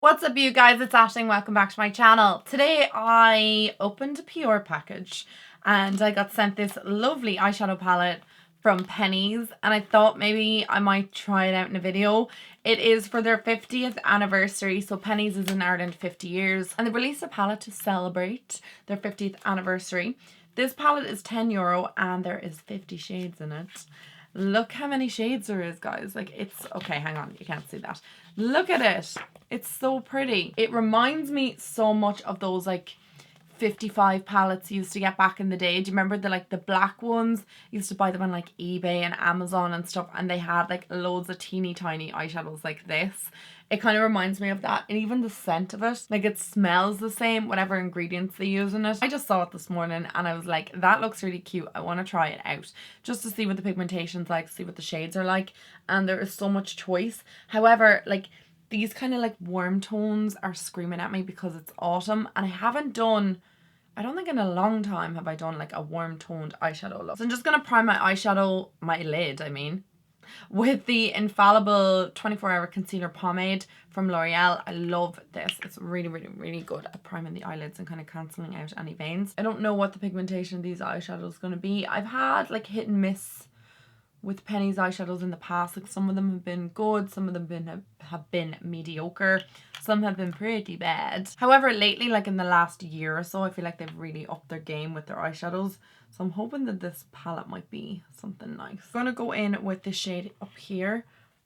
What's up you guys, it's Ashling, welcome back to my channel. Today I opened a PR package and I got sent this lovely eyeshadow palette from Penneys and I thought maybe I might try it out in a video. It is for their 50th anniversary, so Penneys is in Ireland 50 years and they released a palette to celebrate their 50th anniversary. This palette is €10 and there is 50 shades in it. Look how many shades there is, guys. Like, it's okay, hang on, you can't see that. Look at it. It's so pretty. It reminds me so much of those like 55 palettes you used to get back in the day. Do you remember the black ones? You used to buy them on like eBay and Amazon and stuff, and they had like loads of teeny tiny eyeshadows like this. It kind of reminds me of that, and even the scent of it, like it smells the same, whatever ingredients they use in it. I just saw it this morning and I was like, that looks really cute. I want to try it out just to see what the pigmentation's like, see what the shades are like, and there is so much choice. However, like these kind of like warm tones are screaming at me because it's autumn, and I don't think in a long time have I done like a warm toned eyeshadow look. So I'm just going to prime my lid, with the Infallible 24-hour concealer pomade from L'Oreal. I love this. It's really, really, really good at priming the eyelids and kind of cancelling out any veins. I don't know what the pigmentation of these eyeshadows is going to be. I've had like hit and miss with Penneys eyeshadows in the past. Like some of them have been good, some of them have been mediocre, some have been pretty bad. However, lately, like in the last year or so, I feel like they've really upped their game with their eyeshadows. So I'm hoping that this palette might be something nice. I'm gonna go in with the shade up here,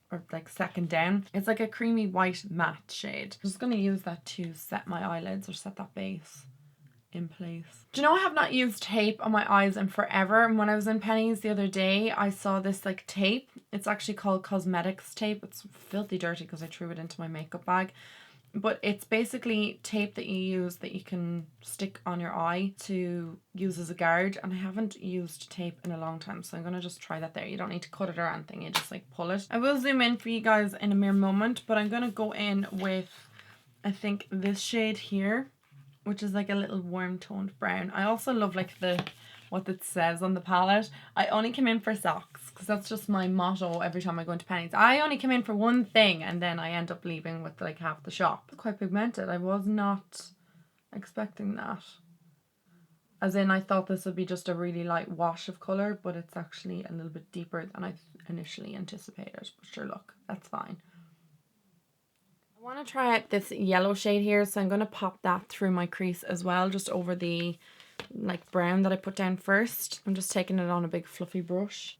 or like second down. It's like a creamy white matte shade. I'm just gonna use that to set my eyelids or set that base in place. Do you know I have not used tape on my eyes in forever, and when I was in Penneys the other day I saw this like tape. It's actually called cosmetics tape. It's filthy dirty because I threw it into my makeup bag, but it's basically tape that you use that you can stick on your eye to use as a guard, and I haven't used tape in a long time, so I'm gonna just try that there. You don't need to cut it or anything, you just like pull it. I will zoom in for you guys in a mere moment, but I'm gonna go in with, I think, this shade here, which is like a little warm toned brown. I also love like what it says on the palette. I only come in for socks because that's just my motto every time I go into Penneys. I only come in for one thing and then I end up leaving with like half the shop. It's quite pigmented. I was not expecting that. As in, I thought this would be just a really light wash of colour, but it's actually a little bit deeper than I initially anticipated. But sure, look, that's fine. I want to try out this yellow shade here, so I'm going to pop that through my crease as well, just over the like brown that I put down first. I'm just taking it on a big fluffy brush.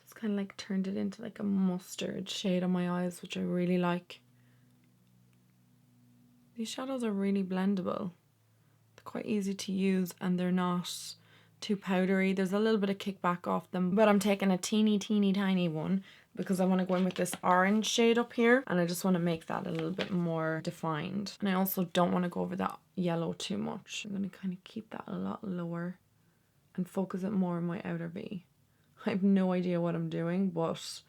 Just kind of like turned it into like a mustard shade on my eyes, which I really like. These shadows are really blendable. They're quite easy to use and they're not too powdery. There's a little bit of kickback off them, but I'm taking a teeny tiny one because I want to go in with this orange shade up here, and I just want to make that a little bit more defined. And I also don't want to go over that yellow too much. I'm going to kind of keep that a lot lower and focus it more on my outer V. I have no idea what I'm doing, but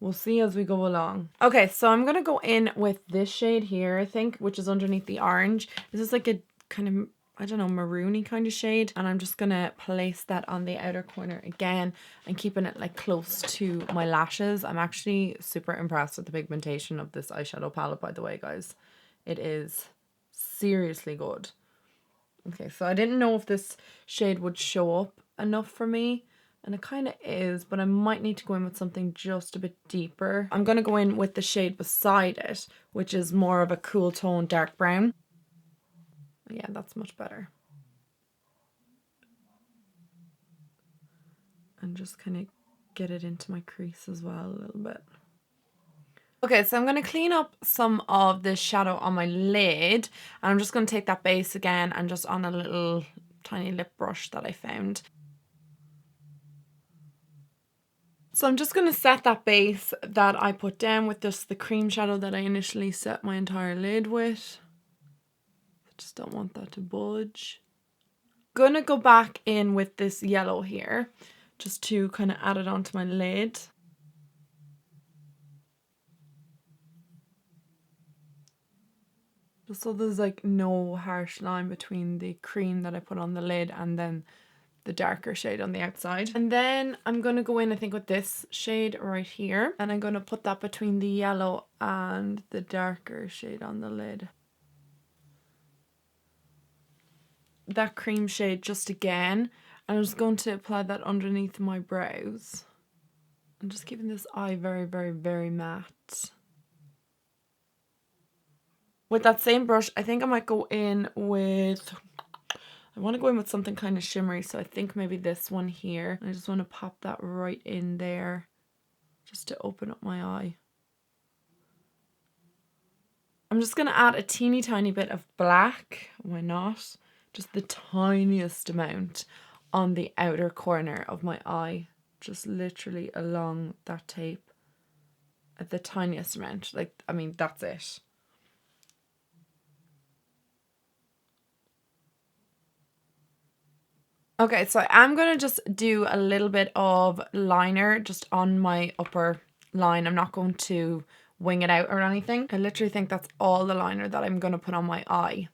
we'll see as we go along. Okay, so I'm going to go in with this shade here, I think, which is underneath the orange. This is like a kind of, I don't know, maroony kind of shade, and I'm just gonna place that on the outer corner again and keeping it like close to my lashes. I'm actually super impressed with the pigmentation of this eyeshadow palette, by the way, guys. It is seriously good. Okay, so I didn't know if this shade would show up enough for me, and it kind of is, but I might need to go in with something just a bit deeper. I'm gonna go in with the shade beside it, which is more of a cool tone dark brown. Yeah, that's much better. And just kind of get it into my crease as well a little bit. Okay, so I'm going to clean up some of the shadow on my lid, and I'm just going to take that base again and just on a little tiny lip brush that I found. So I'm just going to set that base that I put down with just the cream shadow that I initially set my entire lid with. I just don't want that to budge. Gonna go back in with this yellow here just to kind of add it onto my lid. Just so there's like no harsh line between the cream that I put on the lid and then the darker shade on the outside. And then I'm going to go in, I think, with this shade right here. And I'm going to put that between the yellow and the darker shade on the lid. That cream shade just again. And I'm just going to apply that underneath my brows. I'm just keeping this eye very, very, very matte. With that same brush, I think I might go in with... I want to go in with something kind of shimmery, so I think maybe this one here. I just want to pop that right in there just to open up my eye. I'm just going to add a teeny tiny bit of black. Why not? Just the tiniest amount on the outer corner of my eye. Just literally along that tape. At the tiniest amount. Like, I mean, that's it. Okay, so I'm going to just do a little bit of liner just on my upper line. I'm not going to wing it out or anything. I literally think that's all the liner that I'm going to put on my eye.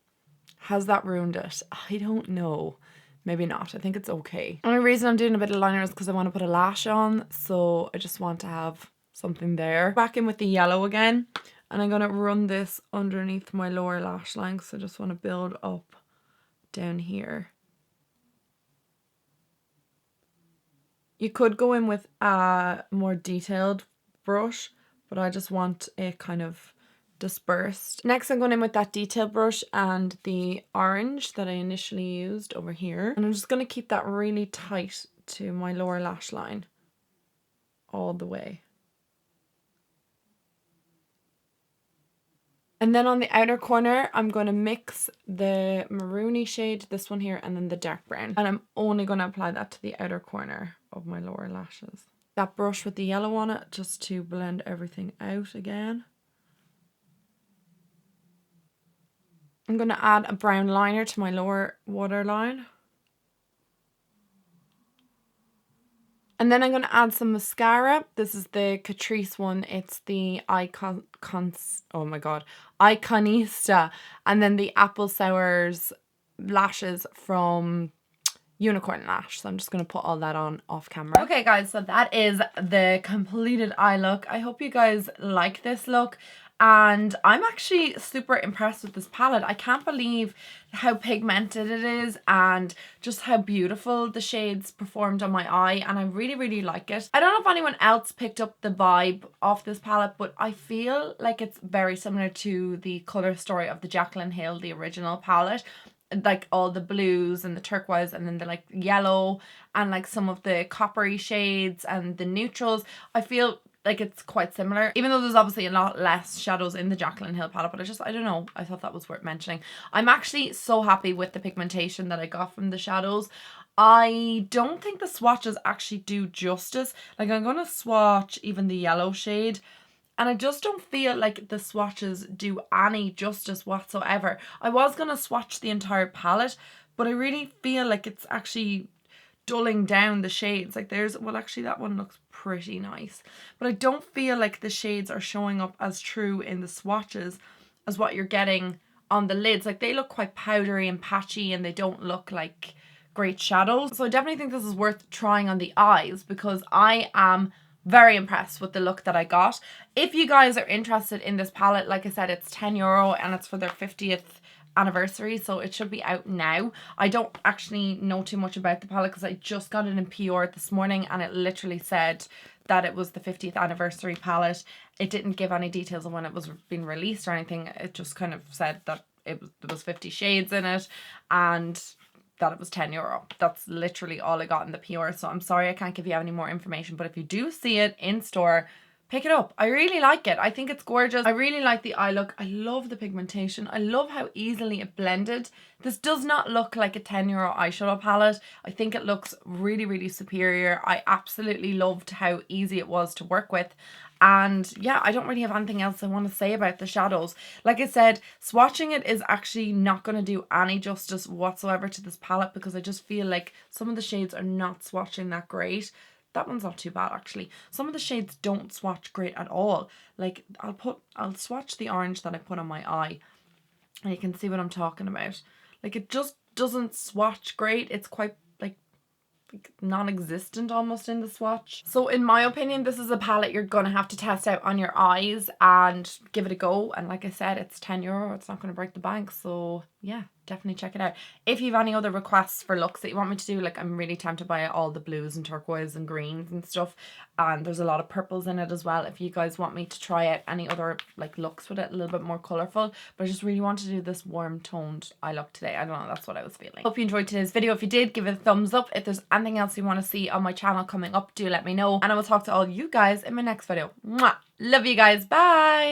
Has that ruined it? I don't know. Maybe not. I think it's okay. The only reason I'm doing a bit of liner is because I want to put a lash on. So I just want to have something there. Back in with the yellow again. And I'm going to run this underneath my lower lash line because I just want to build up down here. You could go in with a more detailed brush, but I just want it kind of dispersed. Next, I'm going in with that detailed brush and the orange that I initially used over here. And I'm just going to keep that really tight to my lower lash line all the way. And then on the outer corner, I'm going to mix the maroony shade, this one here, and then the dark brown. And I'm only going to apply that to the outer corner of my lower lashes. That brush with the yellow on it, just to blend everything out again. I'm going to add a brown liner to my lower waterline. And then I'm going to add some mascara. This is the Catrice one. It's the Iconista. And then the Apple Sours lashes from Unicorn Lash. So I'm just going to put all that on off camera. Okay guys, so that is the completed eye look. I hope you guys like this look. And I'm actually super impressed with this palette. I can't believe how pigmented it is and just how beautiful the shades performed on my eye. And I really, really like it. I don't know if anyone else picked up the vibe of this palette, but I feel like it's very similar to the Colour Story of the Jaclyn Hill, the original palette. Like all the blues and the turquoise and then the like yellow and like some of the coppery shades and the neutrals. I feel like it's quite similar, even though there's obviously a lot less shadows in the Jaclyn Hill palette, but I don't know, I thought that was worth mentioning. I'm actually so happy with the pigmentation that I got from the shadows. I don't think the swatches actually do justice. Like, I'm gonna swatch even the yellow shade, and I just don't feel like the swatches do any justice whatsoever. I was gonna swatch the entire palette, but I really feel like it's actually dulling down the shades. Like well actually that one looks pretty nice, but I don't feel like the shades are showing up as true in the swatches as what you're getting on the lids. Like, they look quite powdery and patchy and they don't look like great shadows. So I definitely think this is worth trying on the eyes because I am very impressed with the look that I got. If you guys are interested in this palette, like I said, it's €10 and it's for their 50th anniversary, so it should be out now. I don't actually know too much about the palette because I just got it in PR this morning and it literally said that it was the 50th anniversary palette. It didn't give any details of when it was being released or anything. It just kind of said that there was 50 shades in it and that it was €10. That's literally all I got in the PR, so I'm sorry I can't give you any more information, but if you do see it in store, pick it up. I really like it. I think it's gorgeous. I really like the eye look. I love the pigmentation. I love how easily it blended. This does not look like a €10 eyeshadow palette. I think it looks really, really superior. I absolutely loved how easy it was to work with. And yeah, I don't really have anything else I want to say about the shadows. Like I said, swatching it is actually not going to do any justice whatsoever to this palette because I just feel like some of the shades are not swatching that great. That one's not too bad actually. Some of the shades don't swatch great at all. Like, I'll swatch the orange that I put on my eye and you can see what I'm talking about. Like, it just doesn't swatch great. It's quite like non-existent almost in the swatch. So in my opinion, this is a palette you're gonna have to test out on your eyes and give it a go. And like I said, it's €10. It's not gonna break the bank. So yeah, definitely check it out. If you have any other requests for looks that you want me to do, like I'm really tempted by all the blues and turquoise and greens and stuff. And there's a lot of purples in it as well. If you guys want me to try out any other like looks with it, a little bit more colourful. But I just really want to do this warm toned eye look today. I don't know, that's what I was feeling. Hope you enjoyed today's video. If you did, give it a thumbs up. If there's anything else you want to see on my channel coming up, do let me know. And I will talk to all you guys in my next video. Mwah! Love you guys. Bye!